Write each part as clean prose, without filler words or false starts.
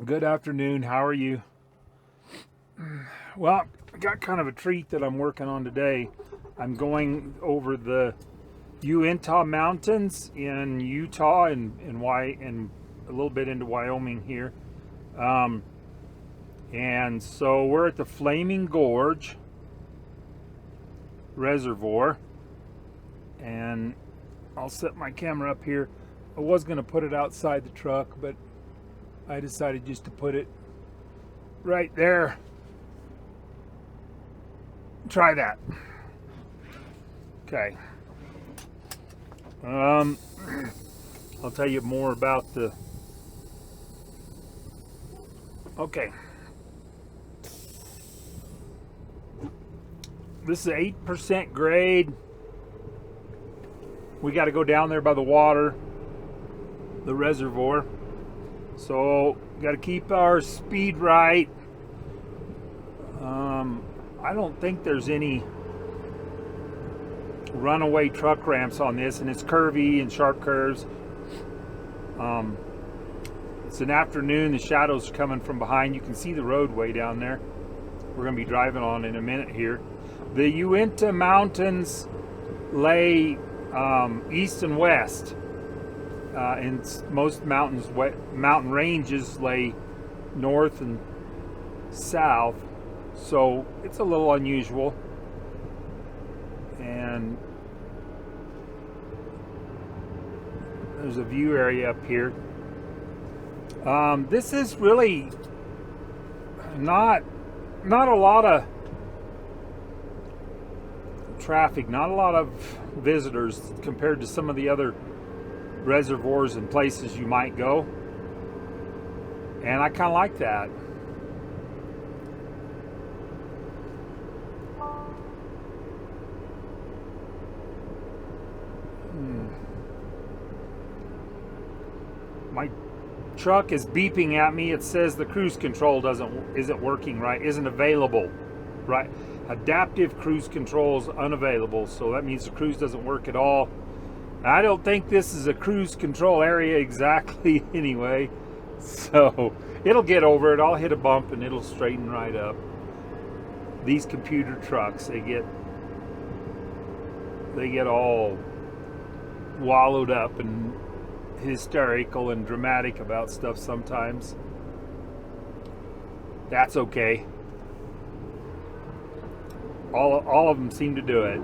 Good afternoon. How are you? Well, I got kind of a treat that I'm working on today. I'm going over the Uintah Mountains in Utah and a little bit into Wyoming here. Um, and so we're at the Flaming Gorge Reservoir, and I'll set my camera up here. I was going to put it outside the truck, but I decided just to put it right there. Try that. Okay. I'll tell you more about the. Okay. This is 8% grade. We got to go down there by the water, the reservoir. So, got to keep our speed right. I don't think there's any runaway truck ramps on this, and it's curvy and sharp curves. It's an afternoon. The shadows are coming from behind. You can see the roadway down there. We're going to be driving on in a minute here. The Uintah Mountains lay east and west, and most mountain ranges lay north and south. So it's a little unusual. And there's a view area up here. This is really not a lot of traffic, not a lot of visitors compared to some of the other reservoirs and places you might go. And I kind of like that. My truck is beeping at me. It says the cruise control isn't working right, isn't available. Right, adaptive cruise control is unavailable, so that means the cruise doesn't work at all. I don't think this is a cruise control area exactly anyway, so it'll get over it. I'll hit a bump and it'll straighten right up. These computer trucks, they get all wallowed up and hysterical and dramatic about stuff sometimes. That's okay. All of them seem to do it.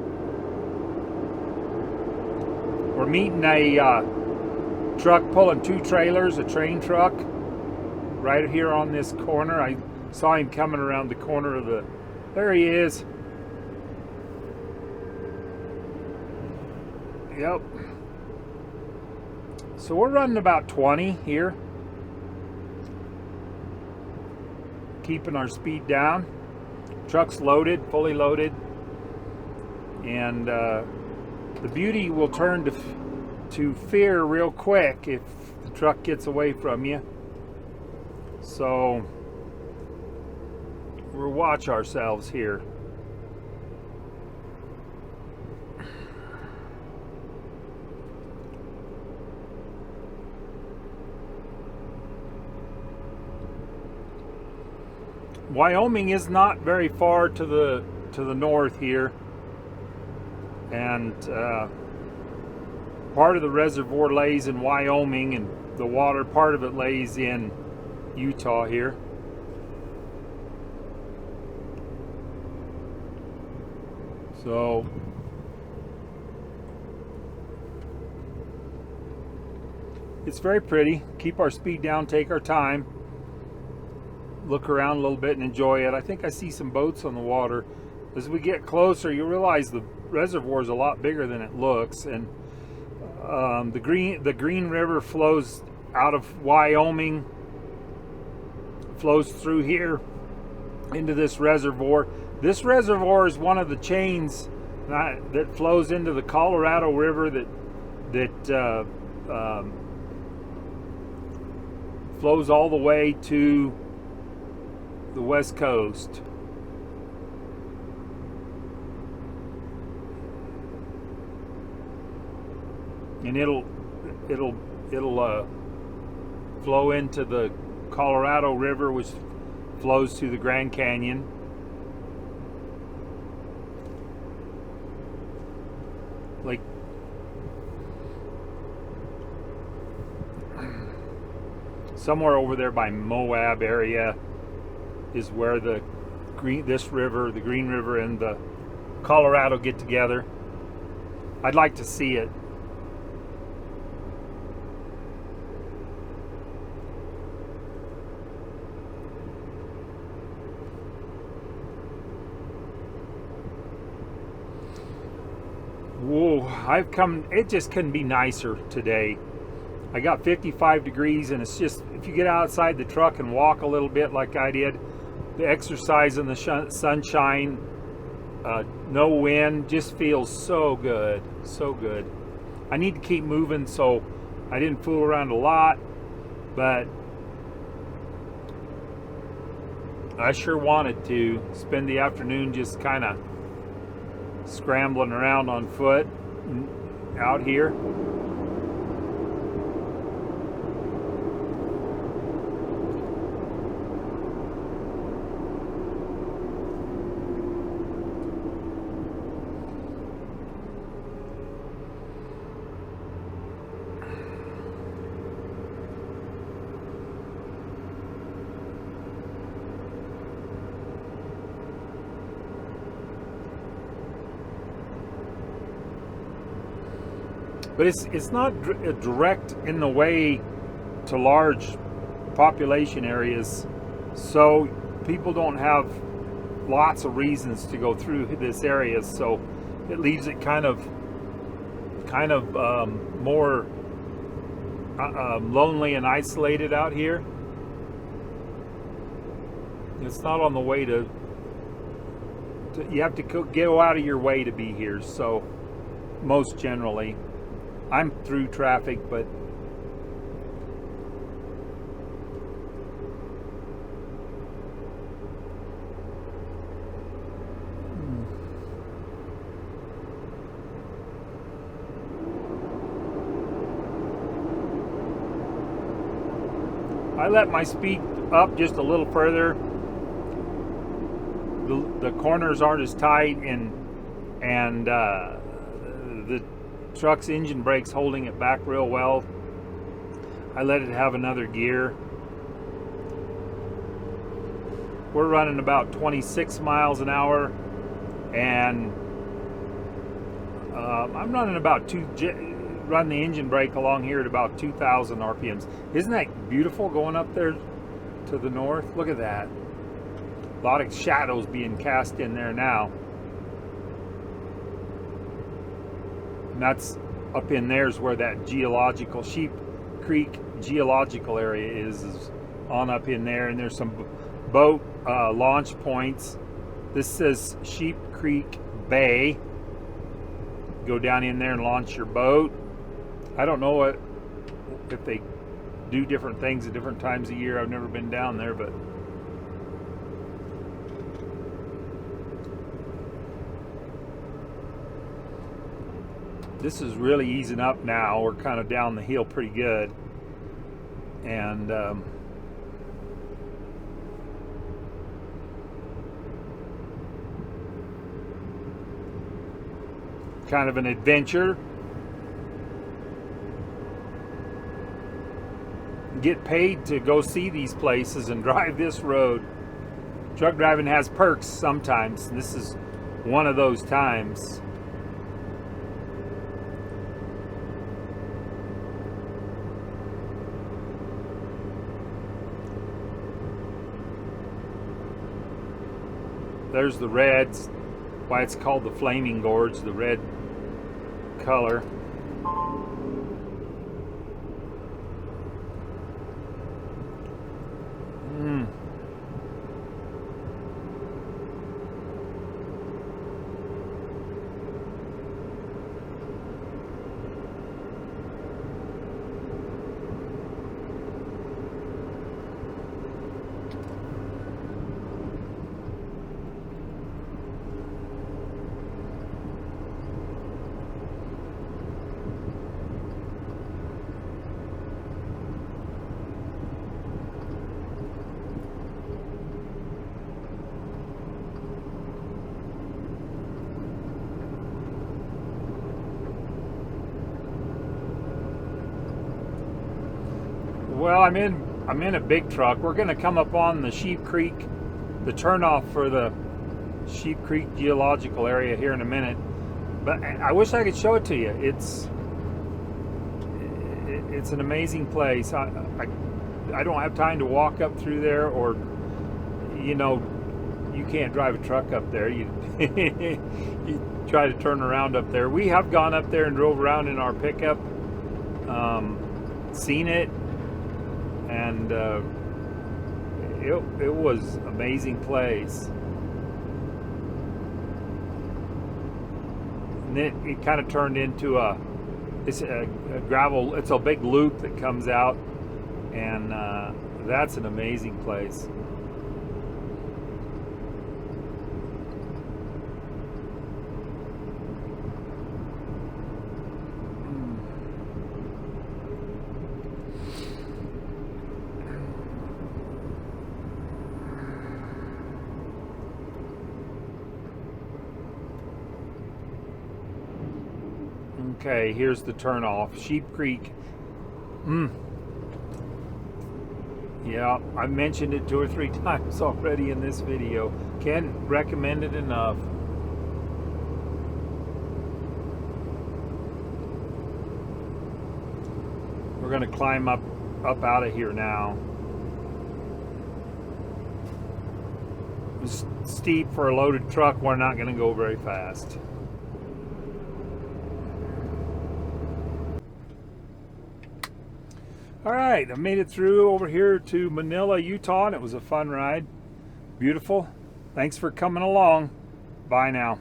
We're meeting a truck pulling two trailers, a train truck, right here on this corner. I saw him coming around the corner of the. There he is. Yep. So we're running about 20 here, keeping our speed down. Truck's loaded, fully loaded, and the beauty will turn to fear real quick if the truck gets away from you. So we'll watch ourselves here. Wyoming is not very far to the north here, and part of the reservoir lays in Wyoming, and the water part of it lays in Utah here. So it's very pretty. Keep our speed down, take our time, look around a little bit and enjoy it. I think I see some boats on the water. As we get closer, you realize the reservoir is a lot bigger than it looks, and the Green River flows out of Wyoming, flows through here into this reservoir. This reservoir is one of the chains that flows into the Colorado River that flows all the way to the west coast. And it'll flow into the Colorado River, which flows through the Grand Canyon. Like somewhere over there by Moab area is where the Green River and the Colorado get together. I'd like to see it. Whoa, it just couldn't be nicer today. I got 55 degrees, and it's just, if you get outside the truck and walk a little bit like I did, the exercise in the sunshine, no wind, just feels so good, so good. I need to keep moving, so I didn't fool around a lot, but I sure wanted to spend the afternoon just kind of scrambling around on foot out here. But it's not direct in the way to large population areas, so people don't have lots of reasons to go through this area. So it leaves it kind of more lonely and isolated out here. It's not on the way to you have to go out of your way to be here. So most generally, I'm through traffic, but I let my speed up just a little further. The corners aren't as tight, and the truck's engine brake's holding it back real well. I let it have another gear. We're running about 26 miles an hour, and I'm running about run the engine brake along here at about 2,000 RPMs. Isn't that beautiful going up there to the north? Look at that. A lot of shadows being cast in there now. And that's up in there's where that geological Sheep Creek geological area is on up in there, and there's some boat launch points. This says Sheep Creek Bay. Go down in there and launch your boat. I don't know if they do different things at different times of year. I've never been down there, but this is really easing up now. We're kind of down the hill pretty good, and kind of an adventure. Get paid to go see these places and drive this road. Truck driving has perks sometimes, and this is one of those times. There's the reds, why it's called the Flaming Gorge, the red color. Well, I'm in a big truck. We're going to come up on the Sheep Creek, the turnoff for the Sheep Creek geological area here in a minute. But I wish I could show it to you. It's an amazing place. I don't have time to walk up through there, or you know, you can't drive a truck up there. You you try to turn around up there. We have gone up there and drove around in our pickup, seen it, and it was an amazing place. And then it kind of turned into it's a gravel. It's a big loop that comes out, and that's an amazing place. Okay, here's the turnoff, Sheep Creek. Yeah, I mentioned it 2 or 3 times already in this video. Can't recommend it enough. We're gonna climb up out of here now. It's steep for a loaded truck. We're not gonna go very fast. All right, I made it through over here to Manila, Utah, and it was a fun ride. Beautiful. Thanks for coming along. Bye now.